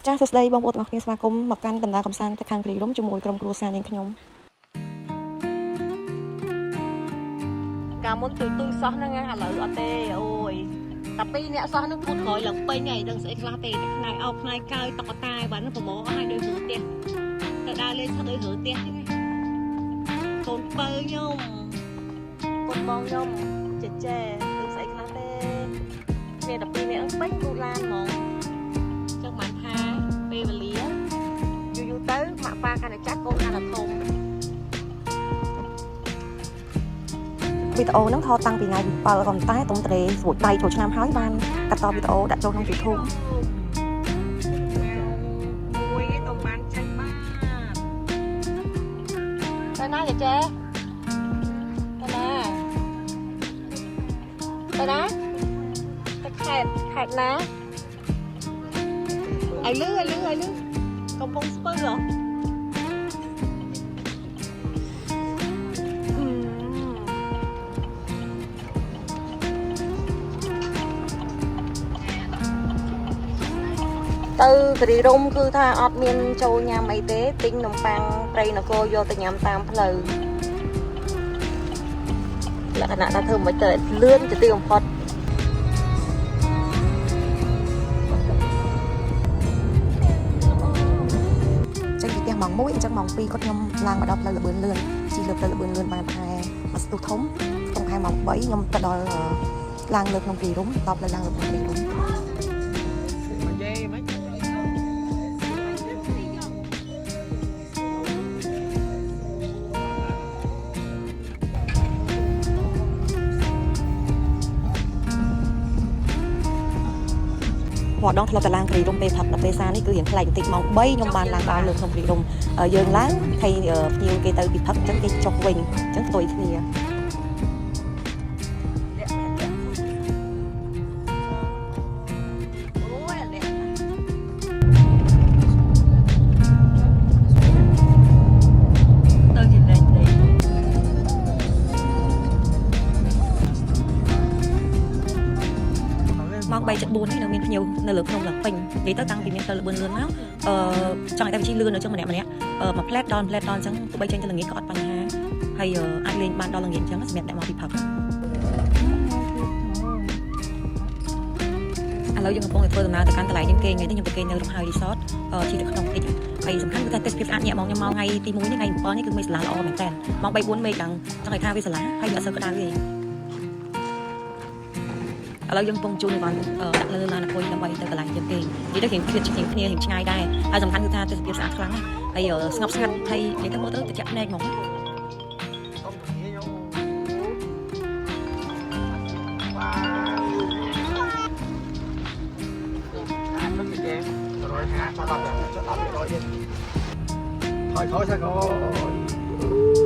ចាសសួស្តីបងប្អូនទាំងអស់គ្នាស្វាគមន៍មកកាន់ដំណើរកម្សាន្តទៅខាងព្រៃរំជាមួយក្រុមគ្រួសារនាងខ្ញុំកាលមុនទុយសោះហ្នឹងឥឡូវអត់ទេអូយតែពីរអ្នកសោះហ្នឹងពុតក្រោយឡើងពេញហើយដឹងស្អីខ្លះទេផ្នែកអោបផ្នែកកើយតុកតាយបានប្រមោអស់ហើយដូចរឿងផ្ទះទៅដើរលេងថាដូចរឿងផ្ទះហ្នឹងកូនបើខ្ញុំកូនបងខ្ញុំចេះដឹងស្អីខ្លះទេគ្នាតែពីរអ្នកពេញគូឡានហ្មងចឹងបានថាពេលវេលាយូរទៅម៉ាក់ប៉ាកាន់តែចាស់កូនកាន់តែធំវីដេអូហ្នឹងថតតាំងពីថ្ងៃ7ក៏ប៉ុន្តែតុងត្រេស្រួចដៃចូលឆ្នាំហើយបានកាត់តវីដេអូដាក់ចូលក្នុង YouTube មួយឯងទៅបានចាញ់បាទទៅណាចេះទៅណាទៅខេត្តណាឲ្យលឺកំពុងស្ពើហ៎ទៅគិរីរំគឺថាអត់មានចូលញ៉ាំអីទេទិញនំប៉័ងត្រីនគរយកទៅញ៉ាំតាមផ្លូវលក្ខណៈថាធ្វើមិនទៅលឿនទៅទីបំផុតចេញពីផ្ទះម៉ោង 1 អញ្ចឹងម៉ោង 2គាត់ខ្ញុំឡើងមកដល់ផ្លូវលបឿនលឿនជិះលើផ្លូវលបឿនលឿនបានប្រហែលមួយស្ទុះធំក្នុងខែម៉ោង 3ខ្ញុំទៅដល់ឡើងលើក្នុងគិរីរំដល់ផ្លូវឡើងលើក្នុងគិរីរំវត្តដងធ្លាប់តែឡើងគិរីរំពេលផឹកដល់ពេលសារនេះគឺរៀងថ្លៃបន្តិចម៉ោង 3ខ្ញុំបានឡើងដល់លើក្នុងគិរីរំយើងឡើងហើយភ្ញៀវគេទៅពីផឹកអញ្ចឹងគេចុះវិញអញ្ចឹងផ្ទុយគ្នាម៉ោង 3:04 នេះនៅមានភ្ញៀវនៅលើភ្នំឡើងពេញនិយាយទៅតាំងពីមានទៅលបឿនលឿនមកចង់ឲ្យតែវិជិះលឿននៅចឹងម្នាក់មួយផ្លែតដល់អញ្ចឹងទោះបីចេញទៅល្ងាចក៏អត់បញ្ហាហើយអាចលេងបានដល់ល្ងាចអញ្ចឹងសម្រាប់អ្នកមកពីផឹកឥឡូវយើងកំពុងតែធ្វើដំណើរទៅកាន់កន្លែងយើងគេងថ្ងៃនេះខ្ញុំទៅគេងនៅរំហើយរីសតជិះទៅក្នុងតិចហើយសំខាន់គឺថាទេសភាពស្អាតញាក់ហ្មងខ្ញុំមកថ្ងៃទី1នេះថ្ងៃ7នេះគឺមេឃសាឡាល្អមែនតើម៉ោង 3-4 មេឃឡើងចង់ឲ្យថាវាសាឡាហើយវាអត់សូវក្តៅទេឥឡូវយើងកំពុងជួលបានដាក់លើឡានអង្គុយដើម្បីទៅកន្លែងយើងគេនិយាយទៅរៀងគ្នារៀងឆ្ងាយដែរហើយសំខាន់គឺថាទេសភាពស្អាតខ្លាំងហើយស្ងប់ស្ងាត់ហើយនិយាយទៅមើលទៅតិចភ្នែកហ្មងthôi sao có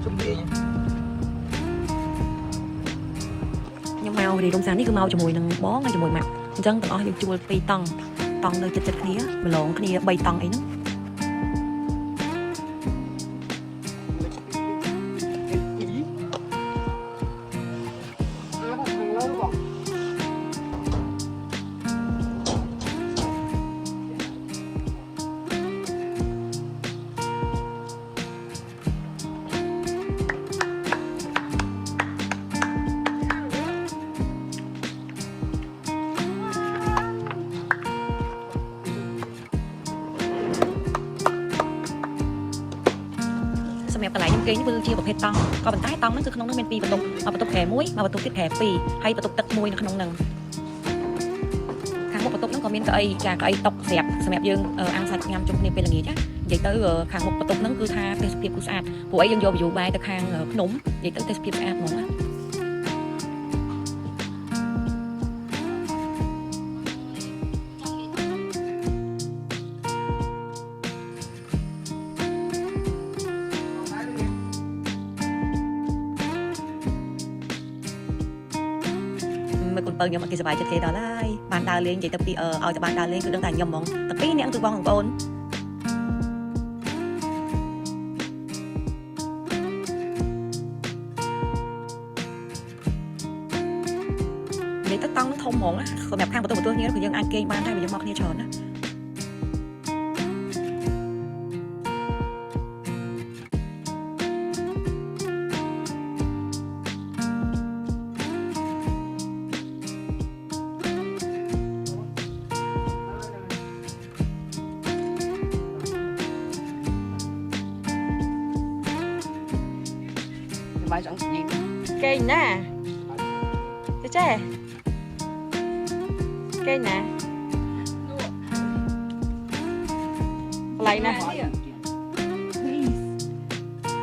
chuẩn bị nhưng màu thì đông sángនេះគឺមកជាមួយនឹងបងហើយជាមួយម៉ាក់អញ្ចឹងទាំងអស់យើងជួល2តង់នៅចិត្តគ្នាម្លងគ្នា3តង់អីហ្នឹងសម្រាប់កន្លែងខ្ញុំគេងនេះគឺជាប្រភេទតង់ក៏ប៉ុន្តែតង់ហ្នឹងគឺក្នុងនោះមាន2បន្ទប់បន្ទប់ក្រែ1បន្ទប់ទៀតក្រែ2ហើយបន្ទប់ទឹក1នៅក្នុងហ្នឹងខាងមុខបន្ទប់ហ្នឹងក៏មានកៅអីតុកសម្រាប់យើងអាំងសាច់ញ៉ាំជុំគ្នាពេលល្ងាចណានិយាយទៅខាងមុខបន្ទប់ហ្នឹងគឺថាទេសភាពគឺស្អាតព្រោះអីយើងយក view បែរទៅខាងភ្នំនិយាយទៅទេសភាពស្អាតហ្មងណាមើលកូនបើខ្ញុំអត់គេសប្បាយចិត្តគេដល់ហើយបានដើរលេងនិយាយទៅពីឲ្យតែបានដើរលេងគឺដឹងតែខ្ញុំហ្មងតែពីរនាក់គឺបងប្អូននិយាយទៅតង់នឹងធំហ្មងណាសម្រាប់ខាងបន្ទប់គ្នាគឺយើងអាចគេងបានតែយើងមកគ្នាច្រើនណា bài chẳng gì cây nè chế cây nè lại nè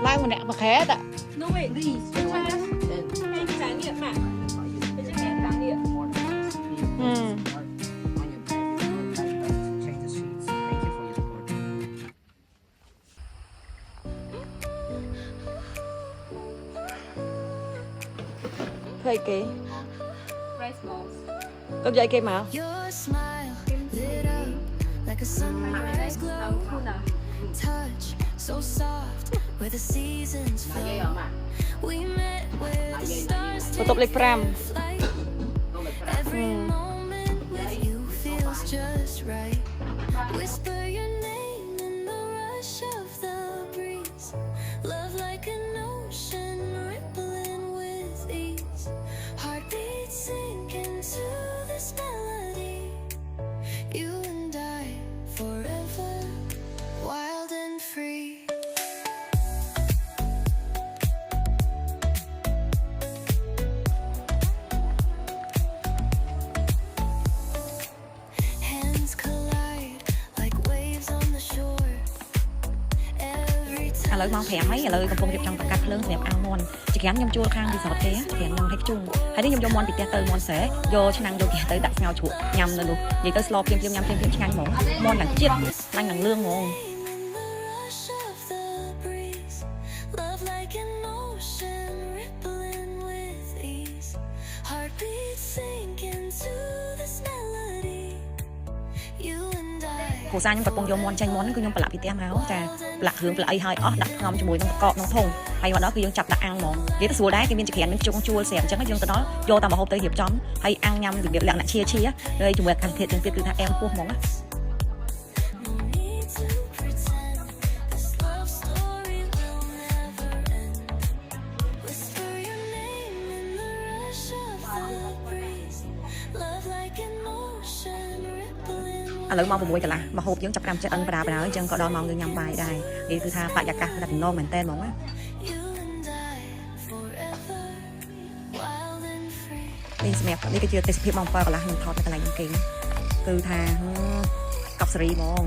lại một nè mà khé tạ No wait, these. Hey, trải nghiệm mà. Cái trải nghiệm trải nghiệm. thấy kì Rice balls. con dạy cây màu Your smile lit up like a sunrise glow. Touch so soft where the seasons flow. We met where the stars បន្ទប់លេខ take flight. Every moment with you feels just right. Whisper your name in the rush of the breeze. Love like an ocean rippling with ease. Heartbeats sink into this melody. You and I forever, wild and free. Hands collide like waves on the shore. Every ឥឡូវម៉ោង 5 ហើយឥឡូវកំពុងរៀបចំបង្កាត់ភ្លើងសម្រាប់អាំងមន់ជាក្រានខ្ញុំជួលខាងរីសតគេក្រានខ្ញុំឲ្យជុំហើយនេះខ្ញុំយកមន់ពីផ្ទះទៅមន់ស្រែយកឆ្នាំងយកគេទៅដាក់ស្ងោរជ្រក់ញ៉ាំនៅនោះនិយាយទៅស្លោភ្លាមញ៉ាំភ្លាមឆ្ងាញ់ហ្មងមន់ឡើងជាតិខ្លាញ់ឡើងលឿងហ្មង rush of the breeze. Love like an ocean rippling with ease. Heartbeats sink into this melody. You and I. គ្រូសាខ្ញុំកំពុងយកមន់ចាញ់មន់គឺខ្ញុំប្រឡាក់ពីផ្ទះមកចាប្រឡាក់គ្រឿងប្រឡាក់អីហើយអស់ដាក់ងំជាមួយនឹងកកក្នុងធុងហើយមកដល់គឺយើងចាប់ដាក់អាំងហ្មងនិយាយទៅស្រួលដែរគេមានចក្រានមានជុងជួលស្រាប់អញ្ចឹងយើងទៅដល់យកតាមម្ហូបទៅរៀបចំហើយអាំងញ៉ាំរបៀបលក្ខណៈឈៀហើយជាមួយអាកាសធាតុទាំងទៀតគឺថាអែមពោះហ្មងណា No need to pretend. This love story will never end. Whisper your name in the rush of the breeze. Love like an ocean rippling. ឥឡូវម៉ោង 6 កន្លះម្ហូបយើងចាប់ផ្ដើមចិត្តអឹងបដាអញ្ចឹងក៏ដល់ម៉ោងយើងញ៉ាំបាយដែរនិយាយគឺថាបរិយាកាសដាក់ដំណងមែនតើហ្មងណា You and I forever, wild and free. នេះសម្រាប់នេះគឺជាទេសភាពម៉ោង 7 កន្លះខ្ញុំថតនៅកន្លែងគេងគឺថាកប់សេរីហ្មង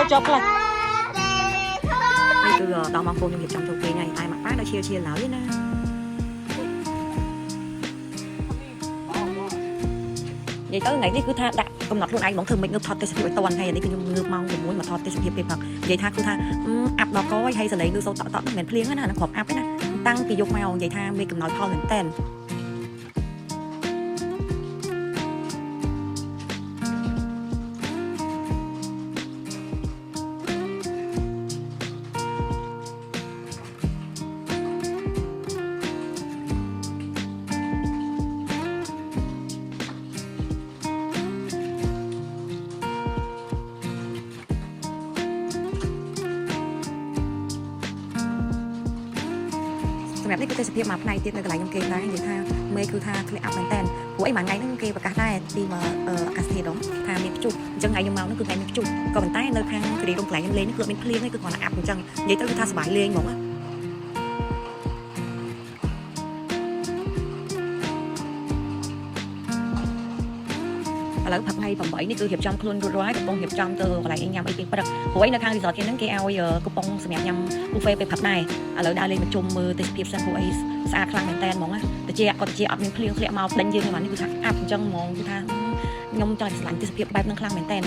cho lạiនេះគឺដល់មកពូខ្ញុំរៀបចំទៅគេថ្ងៃតែមកប៉ាដល់ឈៀលឡើយណានិយាយទៅថ្ងៃនេះគឺថាដាក់កំណត់ខ្លួនឯងហ្មងធ្វើមិនងើបថតទេសភាពឲ្យតន់ហើយនេះគឺខ្ញុំងើបម៉ោង 6 មកថតទេសភាពពេលព្រឹកនិយាយថាគឺថាអាប់ដល់កហើយសលេងគឺសូតតមិនមែនភ្លៀងណាគ្រាប់អាប់ទេណាតាំងពីយកមកនិយាយថាមានកំណត់ផលមែនតែន សម្រាប់នេះគឺទេសភាពមួយផ្នែកទៀតនៅកន្លែងខ្ញុំគេងដែរនិយាយថាមេគឺថាធ្លាក់អាប់មែនតើព្រោះអីមួយថ្ងៃហ្នឹងគេប្រកាសដែរពីអាកាសធាតុថាមានព្យុះអញ្ចឹងថ្ងៃខ្ញុំមកហ្នឹងគឺថ្ងៃមានព្យុះក៏ប៉ុន្តែនៅខាងគ្រីរោងកន្លែងខ្ញុំលេងនេះគឺអត់មានភ្លៀងទេគឺគ្រាន់តែអាប់អញ្ចឹងនិយាយទៅគឺថាសុបាយលេងហ្មងណា ឥឡូវផឹកថ្ងៃ 8 នេះគឺរៀបចំខ្លួនរួចរាល់ហើយកំពុងរៀបចំទៅកន្លែងញ៉ាំអីពេលព្រឹកព្រោះឯនៅខាង resort ហ្នឹងគេឲ្យកំប៉ុងសម្រាប់ញ៉ាំ buffet ពេលព្រឹកដែរឥឡូវដើរលេងមកជុំមើលទេសភាពសិនព្រោះអីស្អាតខ្លាំងមែនតើហ្មងណាតិចក៏តិចអត់មានភ្លៀងធ្លាក់មកដេញយើងហ្នឹងនេះគឺថាអាប់អញ្ចឹងហ្មងគឺថាខ្ញុំចង់ឆ្លាញ់ទេសភាពបែបហ្នឹងខ្លាំងមែនតើ ឥ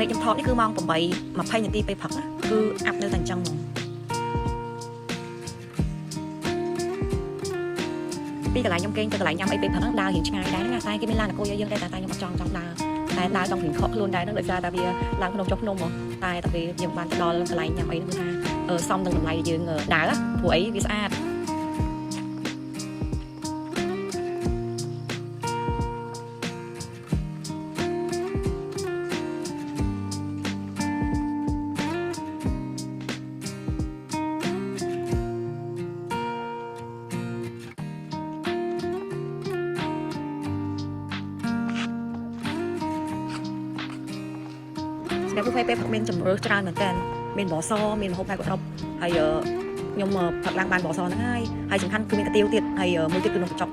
មេខ្ញុំថតនេះគឺម៉ោង8 20នាទីពេលព្រឹកណាគឺអាប់នៅតែអញ្ចឹងហ្មងពីកន្លែងខ្ញុំគេងទៅកន្លែងញ៉ាំអីពេលព្រឹកហ្នឹងដើររៀងឆ្ងាយដែរណាតែគេមានឡានអង្គុយឲ្យយើងដែរតែខ្ញុំអត់ចង់ដើរតែដើរចង់រៀងខកខ្លួនដែរហ្នឹងដោយសារតែវាឡើងភ្នំចុះភ្នំហ្មងតែពេលយើងបានទៅដល់កន្លែងញ៉ាំអីហ្នឹងគឺថាសមនឹងតម្លៃយើងដើរព្រោះអីវាស្អាតអ្នកធ្វើពេលមានជំរឿច្រើនមែនតើមានបសមានម្ហូបហើយគ្រប់ហើយខ្ញុំផឹកឡើងបានបសហ្នឹងហើយសំខាន់គឺមានកាទៀវទៀតហើយមួយទៀតគឺនំបញ្ចុក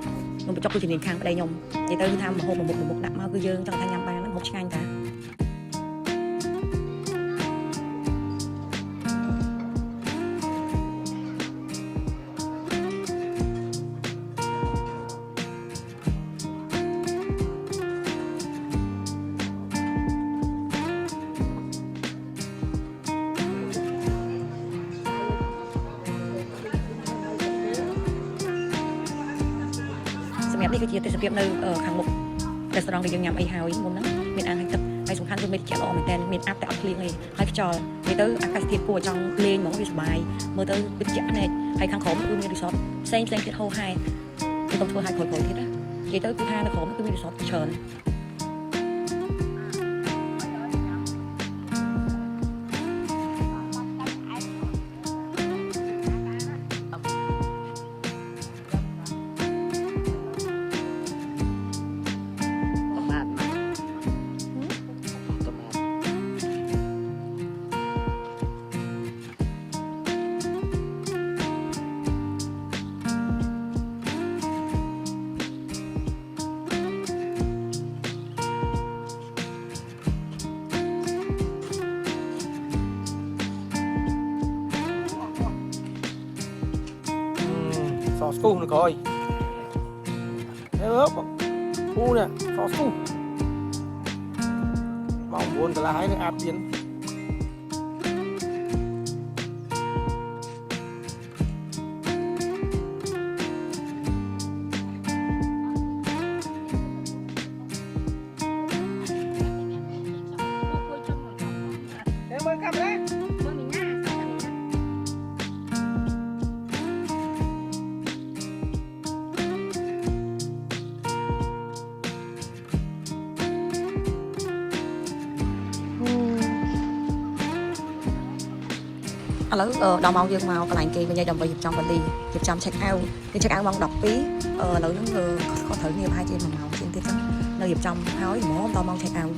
គឺជំនាញខាងប្តីខ្ញុំនិយាយទៅគឺថាម្ហូបមួយមុខដាក់មកគឺយើងចង់ថាញ៉ាំបានម្ហូបឆ្ងាញ់តាសម្រាប់នេះគឺជាទេសភាពនៅខាងមុខរេស្តូរ៉ង់ដែលយើងញ៉ាំអីហើយមុនហ្នឹងមានអាងហើយទឹកហើយសំខាន់គឺមានជាល្អមែនតើមានអាប់តែអត់ភ្លៀងទេហើយខ្យល់និយាយទៅអាកាសធាតុគួរឲ្យចង់លេងហ្មងវាសុបាយមើលទៅពិតជាភ្នែកហើយខាងក្រោមគឺមានរីសតផ្សេងទៀតហូរហែគឺต้องធ្វើឲ្យក្រោយទៀតណានិយាយទៅគឺថានៅក្រោមគឺមានរីសតច្រើនsò su nữa coi thế ớt u nè sò su mong muốn cái lái nó áp biến thế mới cặp đấy ឥឡូវដល់ម៉ោងយើងមកកន្លែងគេវិញហើយដើម្បីរៀបចំវេលារៀបចំ check out គេ check out ម៉ោង12ឥឡូវហ្នឹងគាត់ត្រូវងារប្រហែលជា1ម៉ោងជាងទៀតចឹងនៅរៀបចំហើយហ្មងដល់ម៉ោង check out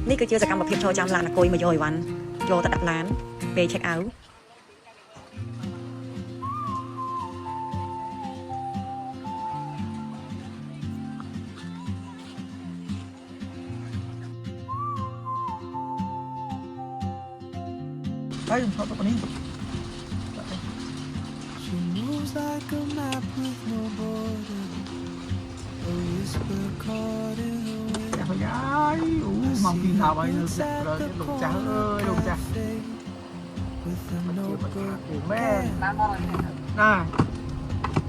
នេះគឺជាសកម្មភាពចូលចាំឡានអង្គុយមកយកអីវ៉ាន់យកទៅដាក់ឡានពេល check out Đấy, cho tụi con đi. She moves like a map with no border, a whisper caught in the wind. Chà phải gái, mong khi nào vậy được rồi lục cha ơi, lục cha. With a notebook Mẹ. Này.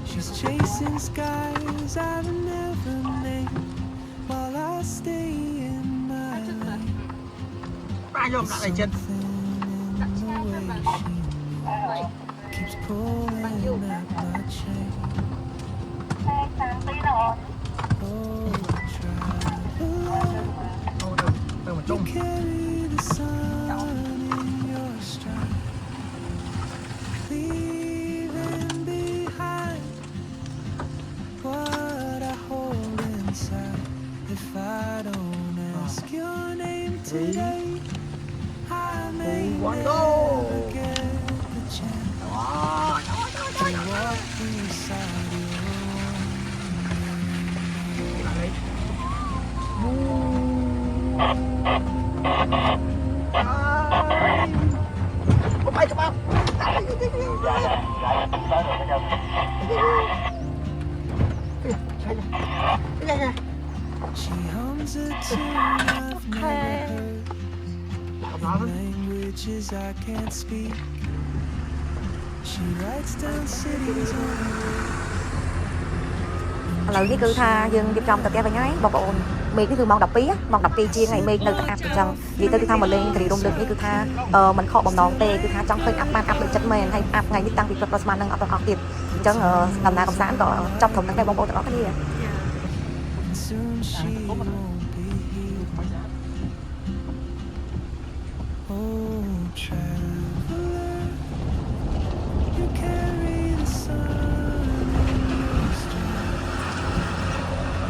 She's chasing skies I've never named while I stay in my lane. Ba vô lại này chân. Keeps pulling at my chain. Oh, traveler, you carry the sun in your stride, leaving behind what I hold inside. If I don't ask your name today, I may never get the chance to walk beside you. Có bay cho bao. She hums a tune I've never heard, languages I can't speak. She writes down cities on the road. ឥឡូវនេះគឺថាយើងរៀបចំទៅផ្ទះវិញហើយបងប្អូនមេឃនេះគឺម៉ោង 12 ម៉ោង 12 ជាងហើយមេឃនៅតែអាប់អញ្ចឹងនិយាយទៅគឺថាមកលេងត្រីរំលឹកនេះគឺថាមិនខកបំណងទេគឺថាចង់ឃើញអាប់បានអាប់លើចិត្តមែនហើយអាប់ថ្ងៃនេះតាំងពីព្រឹកដល់ស្មាននឹងអត់ទាំងអស់ទៀតអញ្ចឹងដំណើរកំសាន្តក៏ចាប់ត្រឹមហ្នឹងដែរបងប្អូនទាំងអស់គ្នា And soon she won't be here. Oh, traveler, you carry the sun in your stride,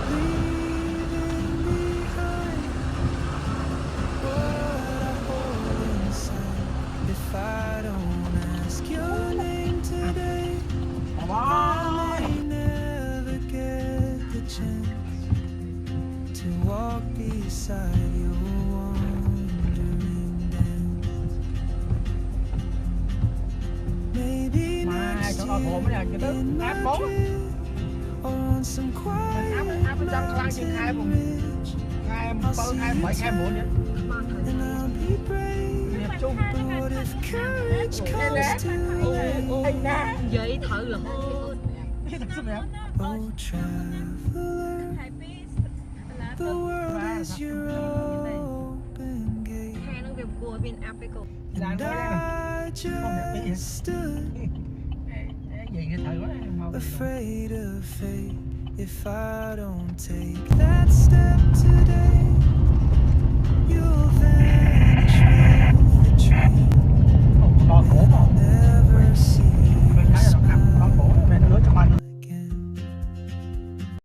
leaving behind what I hold inside. If I don't ask your name today, I may never get the chance to walk beside your wandering dance. Maybe next year in Madrid or on some quiet mountain ridge, I'll see you and I'll be brave. But what if courage comes too late? Vậy thử là Oh, traveler, the world is your open gate, hai nó về cua bên Africa. and I just stood afraid of fate. If I don't take that step today, you'll vanish.